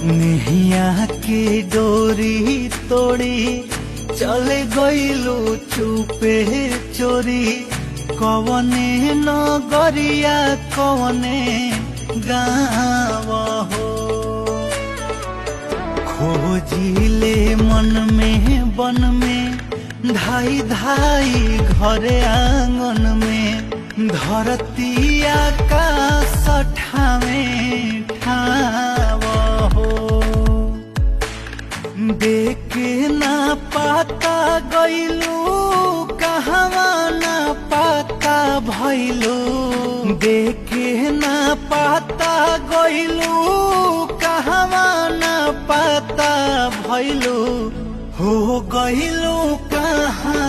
नेहिया के डोरी तोड़ी चले गइलो चुपे चोरी कवने नगरिया कवने गाँव हो खोजिले मन में बन में धाई धाई घरे आंगन में धरती आकाश ठावे ठाव हो देखे ना पाता गइलू कहवा ना पाता भइलू देखे ना पाता गइलू कहवा ना पाता भइलू हो गइलू कहाँ